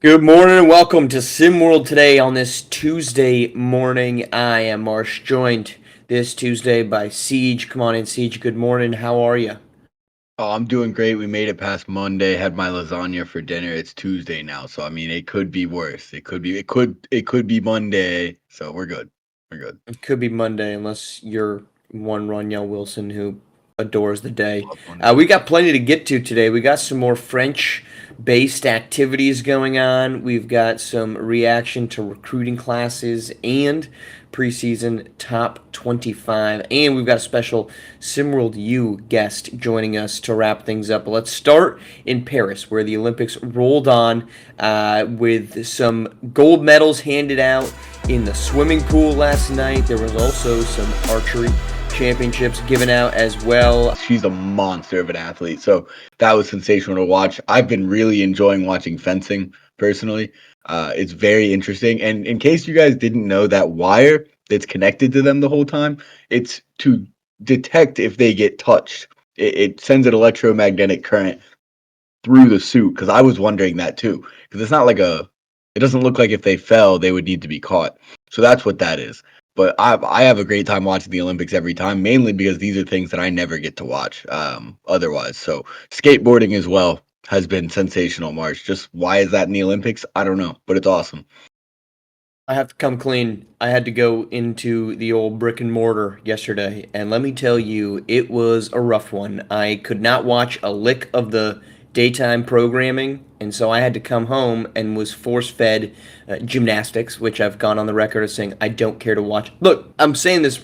Good morning and welcome to SimWorld today on this Tuesday morning. I am Marsh, joined this Tuesday by Siege. Come on in, Siege. Good morning. How are you? Oh, I'm doing great. We made it past Monday, had my lasagna for dinner. It's Tuesday now, so I mean it could be worse. It could be Monday. So we're good. We're good. It could be Monday unless you're one Ronyell Wilson who adores the day. Love Monday. We got plenty to get to today. We got some more French based activities going on. We've got some reaction to recruiting classes and preseason top 25. And we've got a special SimWorld U guest joining us to wrap things up. But let's start in Paris, where the Olympics rolled on with some gold medals handed out in the swimming pool last night. There was also some archery championships given out as well. She's a monster of an athlete. So that was sensational to watch. I've been really enjoying watching fencing personally. It's very interesting. And in case you guys didn't know, that wire that's connected to them the whole time, it's to detect if they get touched. It sends an electromagnetic current through the suit, because I was wondering that too. Because it's not like it doesn't look like if they fell, they would need to be caught. So that's what that is. But I have a great time watching the Olympics every time, mainly because these are things that I never get to watch otherwise. So skateboarding as well has been sensational, March. Just why is that in the Olympics? I don't know, but it's awesome. I have to come clean. I had to go into the old brick and mortar yesterday, and let me tell you, it was a rough one. I could not watch a lick of the daytime programming, and so I had to come home and was force fed gymnastics, which I've gone on the record as saying I don't care to watch. Look, I'm saying this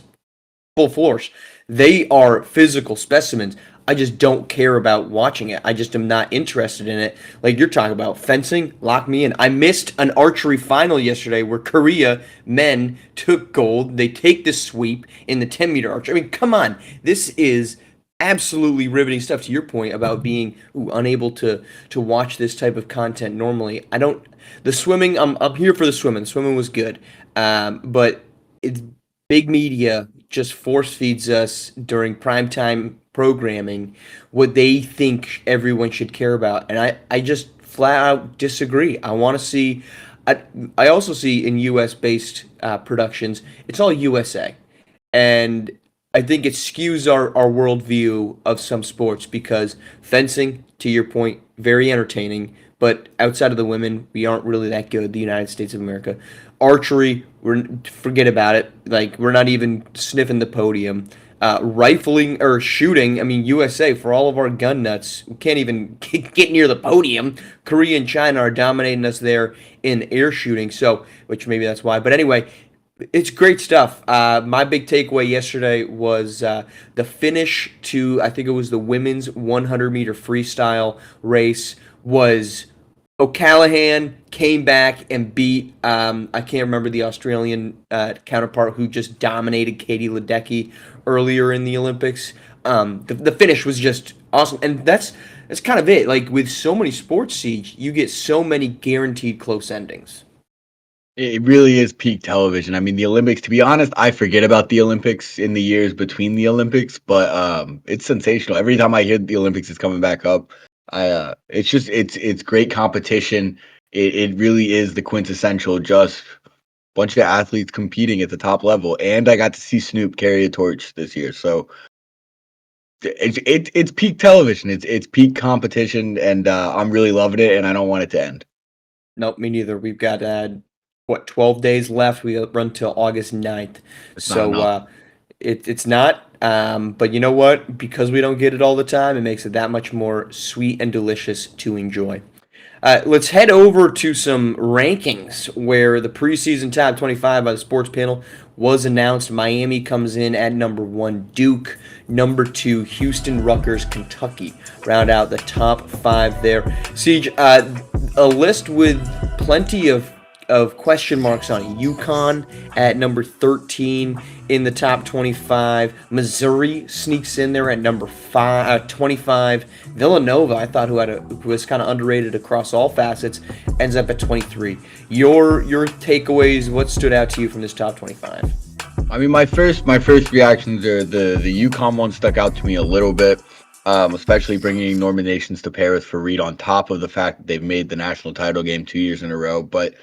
full force. They are physical specimens. I just don't care about watching it. I just am not interested in it. Like you're talking about fencing, lock me in. I missed an archery final yesterday where Korea men took gold. They take the sweep in the 10-meter archery. I mean, come on. This is absolutely riveting stuff to your point about being unable to watch this type of content normally. I don't the swimming I'm here for the swimming. Swimming was good. But it's big media just force feeds us during primetime programming what they think everyone should care about. And I just flat out disagree. I want to see, I also see in US based productions, it's all USA. And I think it skews our worldview of some sports because fencing, to your point, very entertaining. But outside of the women, we aren't really that good. The United States of America, archery, forget about it. Like we're not even sniffing the podium. Rifling or shooting, I mean USA for all of our gun nuts, we can't even get near the podium. Korea and China are dominating us there in air shooting, so which maybe that's why. But anyway, it's great stuff. My big takeaway yesterday was the finish to, I think it was the women's 100-meter freestyle race was O'Callahan came back and beat, I can't remember the Australian counterpart who just dominated Katie Ledecky earlier in the Olympics. The finish was just awesome. And that's kind of it. Like with so many sports, Siege, you get so many guaranteed close endings. It really is peak television. I mean, the Olympics, to be honest, I forget about the Olympics in the years between the Olympics, but it's sensational. Every time I hear the Olympics is coming back up, it's great competition. It really is the quintessential just bunch of athletes competing at the top level. And I got to see Snoop carry a torch this year. So it's peak television. It's peak competition, and I'm really loving it, and I don't want it to end. Nope, me neither. We've got 12 days left. We run till August 9th. It's not So enough. it's not. But you know what? Because we don't get it all the time, it makes it that much more sweet and delicious to enjoy. Let's head over to some rankings where the preseason top 25 by the sports panel was announced. Miami comes in at number one, Duke, number two, Houston, Rutgers, Kentucky round out the top five there. Siege, a list with plenty of question marks on it. UConn at number 13 in the top 25. Missouri sneaks in there at number 25. Villanova, I thought who was kind of underrated across all facets, ends up at 23. Your takeaways, what stood out to you from this top 25? I mean, my first reactions are the UConn one stuck out to me a little bit. especially bringing nominations to Paris for Reed on top of the fact that they've made the national title game 2 years in a row. But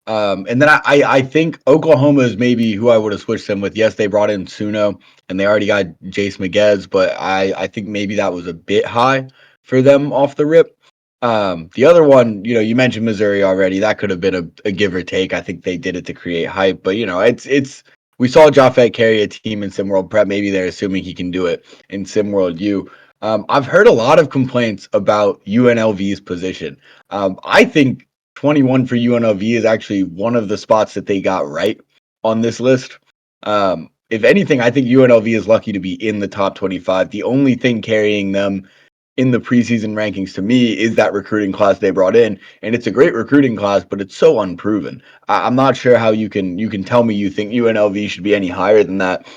and then I think Oklahoma is maybe who I would have switched them with. Yes, they brought in Suno and they already got Jace Miguez, but I think maybe that was a bit high for them off the rip. The other one, you mentioned Missouri already. That could have been a give or take. I think they did it to create hype, but it's we saw Jaffet carry a team in SimWorld Prep. Maybe they're assuming he can do it in SimWorld U. I've heard a lot of complaints about UNLV's position. I think 21 for UNLV is actually one of the spots that they got right on this list. If anything, I think UNLV is lucky to be in the top 25. The only thing carrying them in the preseason rankings to me is that recruiting class they brought in, and it's a great recruiting class, but it's so unproven. I'm not sure how you can tell me you think UNLV should be any higher than that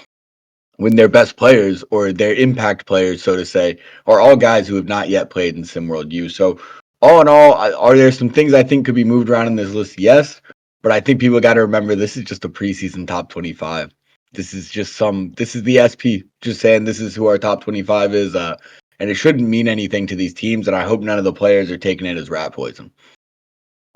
when their best players or their impact players, so to say, are all guys who have not yet played in SimWorld U. So, all in all, are there some things I think could be moved around in this list? Yes, but I think people got to remember this is just a preseason top 25. This is this is the SP just saying this is who our top 25 is. And it shouldn't mean anything to these teams. And I hope none of the players are taking it as rat poison.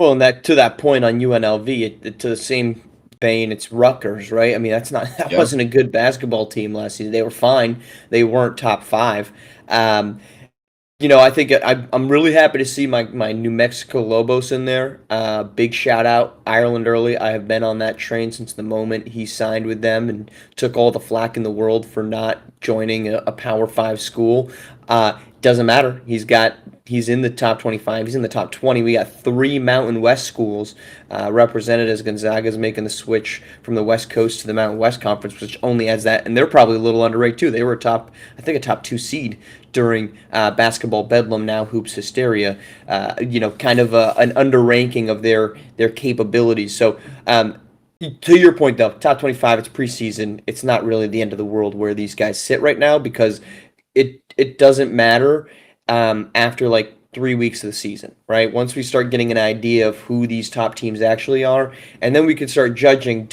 Well, and that to that point on UNLV, to the same vein, it's Rutgers, right? I mean, that Yeah. wasn't a good basketball team last season. They were fine. They weren't top five. Um, I think I'm really happy to see my New Mexico Lobos in there. Big shout out Ireland early. I have been on that train since the moment he signed with them and took all the flack in the world for not joining a Power Five school. Doesn't matter. He's in the top 25. He's in the top 20. We got three Mountain West schools represented as Gonzaga's making the switch from the West Coast to the Mountain West Conference, which only adds that. And they're probably a little underrated too. They were I think a top 2 seed during basketball bedlam, now hoops hysteria. Kind of an underranking of their capabilities. So. To your point, though, top 25, it's preseason. It's not really the end of the world where these guys sit right now because it doesn't matter after like 3 weeks of the season, right? Once we start getting an idea of who these top teams actually are, and then we can start judging,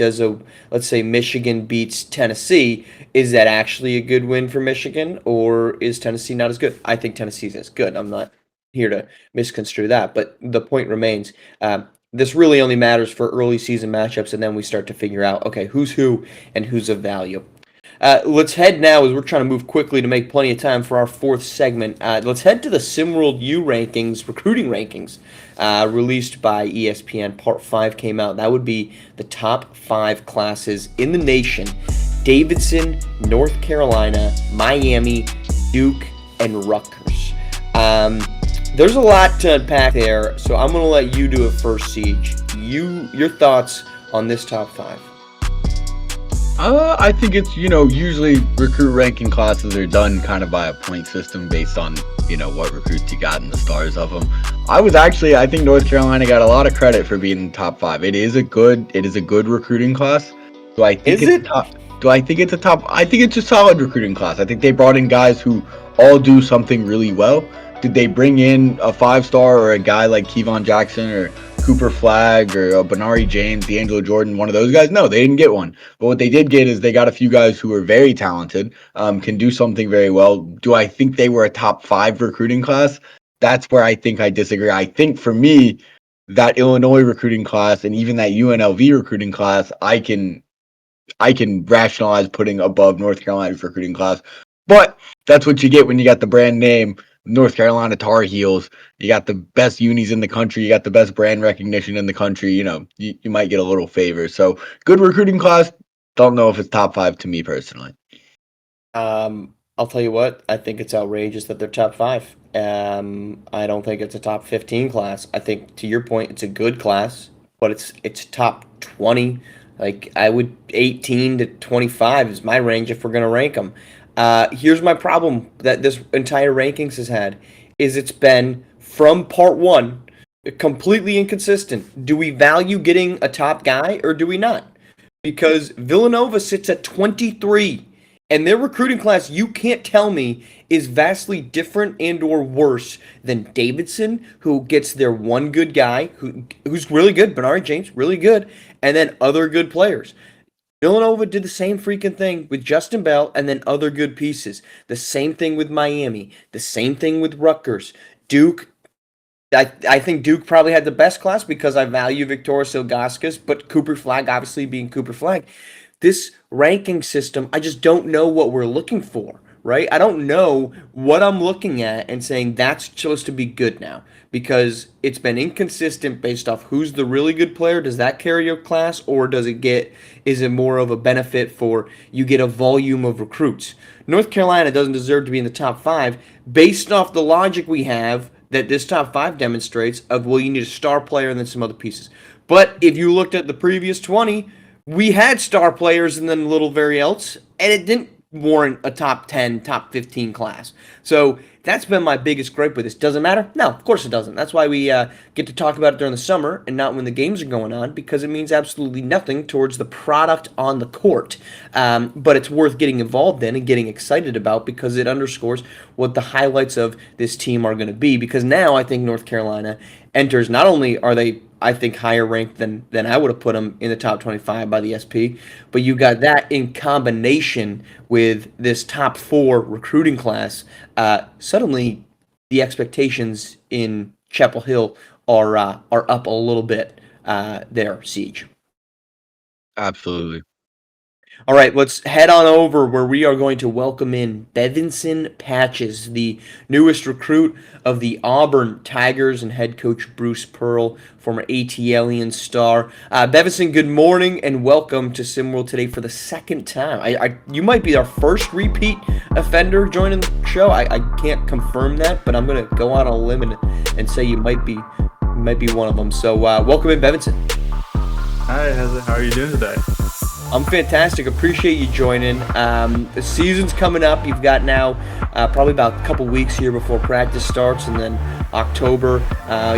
let's say Michigan beats Tennessee, is that actually a good win for Michigan, or is Tennessee not as good? I think Tennessee is good. I'm not here to misconstrue that, but the point remains. This really only matters for early season matchups, and then we start to figure out, okay, who's who and who's of value. Let's head now, as we're trying to move quickly to make plenty of time for our fourth segment. Let's head to the SimWorld U rankings, recruiting rankings, released by ESPN. Part 5 came out. That would be the top 5 classes in the nation: Davidson, North Carolina, Miami, Duke, and Rutgers. There's a lot to unpack there, so I'm going to let you do it first, Siege. Your thoughts on this top 5. I think it's, usually recruit ranking classes are done kind of by a point system based on, what recruits you got and the stars of them. I think North Carolina got a lot of credit for being in the top 5. It is a good recruiting class. Do I think Is it's it? top? Do I think it's a top? I think it's a solid recruiting class. I think they brought in guys who all do something really well. Did they bring in a 5-star or a guy like Kevon Jackson or Cooper Flagg or Benari James, D'Angelo Jordan, one of those guys? No, they didn't get one. But what they did get is they got a few guys who are very talented, can do something very well. Do I think they were a top 5 recruiting class? That's where I think I disagree. I think for me, that Illinois recruiting class and even that UNLV recruiting class, I can rationalize putting above North Carolina's recruiting class. But that's what you get when you got the brand name North Carolina Tar Heels. You got the best unis in the country. You got the best brand recognition in the country. You might get a little favor. So good recruiting class. Don't know if it's top 5 to me personally. I'll tell you what, I think it's outrageous that they're top 5. I don't think it's a top 15 class. I think, to your point, it's a good class, but it's top 20. Like, I would 18 to 25 is my range if we're gonna rank them. Here's my problem that this entire rankings has had is it's been from part 1 completely inconsistent. Do we value getting a top guy or do we not? Because Villanova sits at 23 and their recruiting class, you can't tell me, is vastly different and or worse than Davidson, who gets their one good guy who's really good, Benari James, really good, and then other good players. Villanova did the same freaking thing with Justin Bell and then other good pieces. The same thing with Miami. The same thing with Rutgers. Duke. I think Duke probably had the best class because I value Victoria Ilgauskas, but Cooper Flag obviously being Cooper Flag. This ranking system, I just don't know what we're looking for, right? I don't know what I'm looking at and saying that's supposed to be good now because it's been inconsistent based off who's the really good player. Does that carry your class, or is it more of a benefit for you get a volume of recruits? North Carolina doesn't deserve to be in the top five based off the logic we have that this top five demonstrates of, well, you need a star player and then some other pieces. But if you looked at the previous 20, we had star players and then a little very else, and it didn't warrant a top 10, top 15 class. So that's been my biggest gripe with this. Does it matter? No, of course it doesn't. That's why we get to talk about it during the summer and not when the games are going on, because it means absolutely nothing towards the product on the court. But it's worth getting involved in and getting excited about because it underscores what the highlights of this team are going to be. Because now I think North Carolina enters, not only are they, I think, higher ranked than I would have put them in the top 25 by the SP, but you got that in combination with this top four recruiting class. Suddenly, the expectations in Chapel Hill are up a little bit there, Siege. Absolutely. All right, let's head on over where we are going to welcome in Bevinson Patches, the newest recruit of the Auburn Tigers, and head coach Bruce Pearl, former ATLian star. Bevinson, good morning and welcome to SimWorld today for the second time. You might be our first repeat offender joining the show. I can't confirm that, but I'm going to go out on a limb and say you might be one of them. So welcome in, Bevinson. Hi, how are you doing today? I'm fantastic. Appreciate you joining. The season's coming up. You've got now probably about a couple weeks here before practice starts, and then October,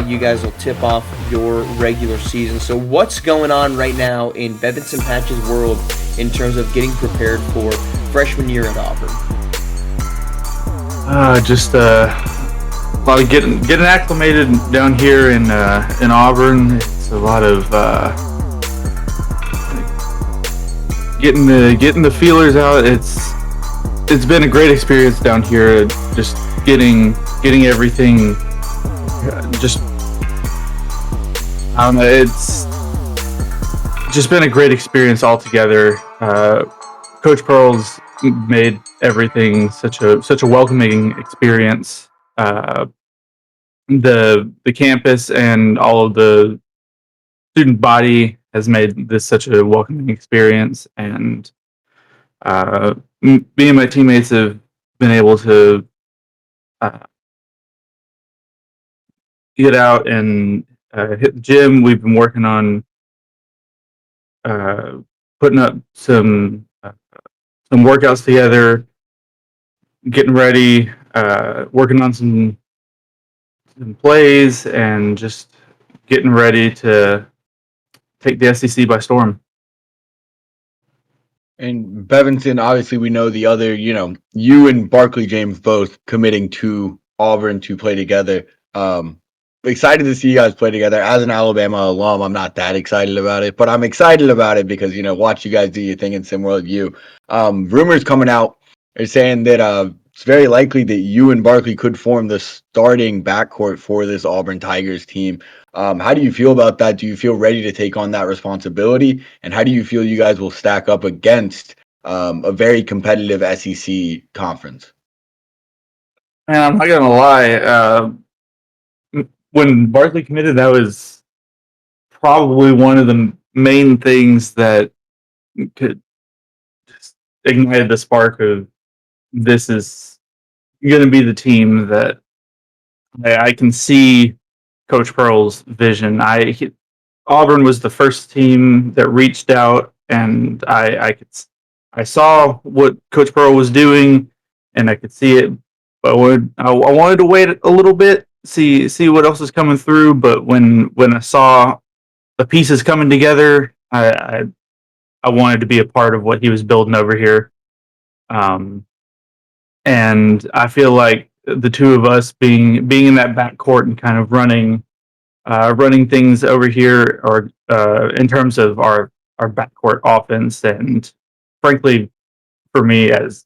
you guys will tip off your regular season. So what's going on right now in Bevinson Patch's world in terms of getting prepared for freshman year at Auburn? Just a lot of getting acclimated down here in Auburn. It's a lot of getting the feelers out. It's been a great experience down here. Just getting everything. Just I don't know. It's just been a great experience altogether. Coach Pearl's made everything such a welcoming experience. The campus and all of the student body has made this such a welcoming experience, and me and my teammates have been able to get out and hit the gym. We've been working on putting up some workouts together, getting ready, working on some plays, and just getting ready to take the SEC by storm. And Bevinson, obviously, we know the other, you and Barkley James both committing to Auburn to play together. Excited to see you guys play together. As an Alabama alum, I'm not that excited about it, but I'm excited about it because, watch you guys do your thing in SimWorld U. Rumors coming out are saying that it's very likely that you and Barkley could form the starting backcourt for this Auburn Tigers team. How do you feel about that? Do you feel ready to take on that responsibility? And how do you feel you guys will stack up against a very competitive SEC conference? Man, I'm not gonna lie. When Barkley committed, that was probably one of the main things that could just ignited the spark of this is going to be the team that I can see Coach Pearl's vision. Auburn was the first team that reached out, and I saw what Coach Pearl was doing, and I could see it. But I wanted to wait a little bit, see what else is coming through. But when I saw the pieces coming together, I wanted to be a part of what he was building over here. And I feel like the two of us being in that backcourt and kind of running things over here, or in terms of our our backcourt offense. And frankly, for me, as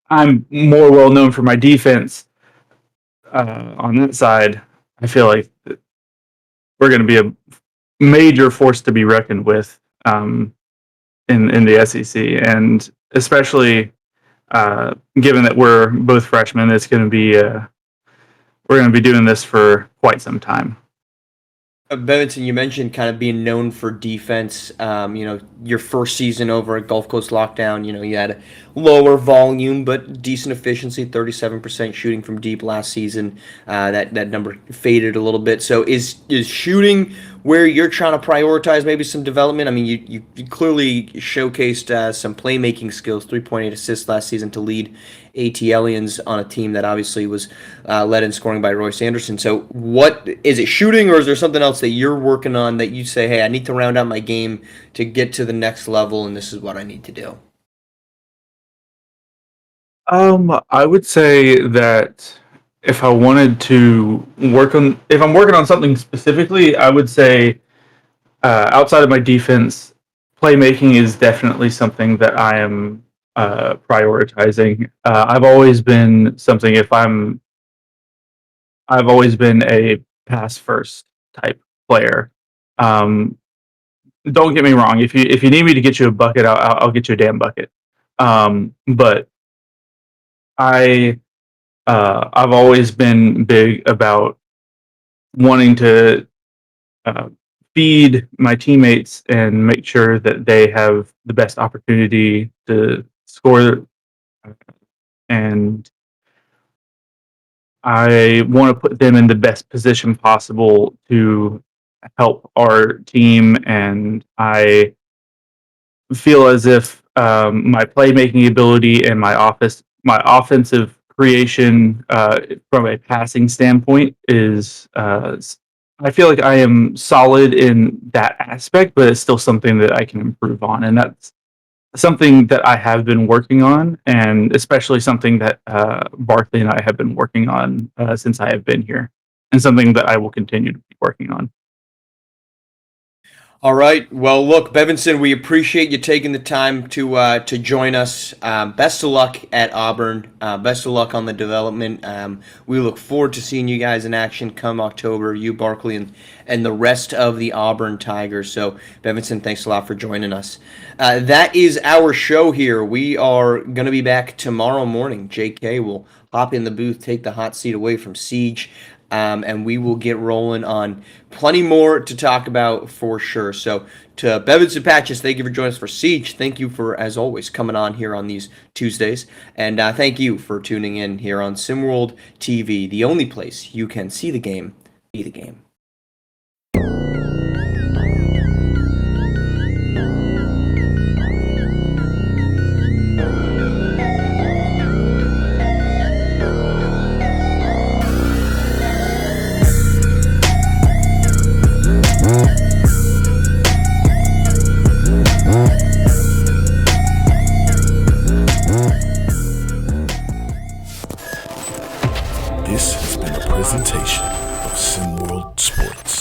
I'm more well known for my defense on that side, I feel like we're going to be a major force to be reckoned with in the SEC, and especially given that we're both freshmen, it's going to be we're going to be doing this for quite some time. Bevinson, you mentioned kind of being known for defense. Your first season over at Gulf Coast Lockdown, you had a lower volume but decent efficiency, 37% shooting from deep last season. That number faded a little bit. So is shooting where you're trying to prioritize maybe some development? I mean, you clearly showcased some playmaking skills, 3.8 assists last season to lead ATLians on a team that obviously was led in scoring by Royce Anderson. So what is it, shooting, or is there something else that you're working on that you say, hey, I need to round out my game to get to the next level, and this is what I need to do? I would say that if I'm working on something specifically, I would say outside of my defense, playmaking is definitely something that I am prioritizing. I've always been a pass first type player. Don't get me wrong. If you need me to get you a bucket, I'll get you a damn bucket. But I've always been big about wanting to feed my teammates and make sure that they have the best opportunity to score, and I want to put them in the best position possible to help our team. And I feel as if my playmaking ability and my offensive creation from a passing standpoint is I feel like I am solid in that aspect, but it's still something that I can improve on, and that's something that I have been working on, and especially something that Barkley and I have been working on since I have been here, and something that I will continue to be working on. All right. Well, look, Bevinson, we appreciate you taking the time to join us. Best of luck at Auburn. Best of luck on the development. We look forward to seeing you guys in action come October. You, Barkley, and the rest of the Auburn Tigers. So, Bevinson, thanks a lot for joining us. That is our show here. We are going to be back tomorrow morning. JK will hop in the booth, take the hot seat away from Siege. And we will get rolling on plenty more to talk about for sure. So to Bevinson Patches, thank you for joining us. For Siege, thank you for, as always, coming on here on these Tuesdays. And thank you for tuning in here on SimWorld TV, the only place you can see the game, be the game. This has been a presentation of SimWorld Sports.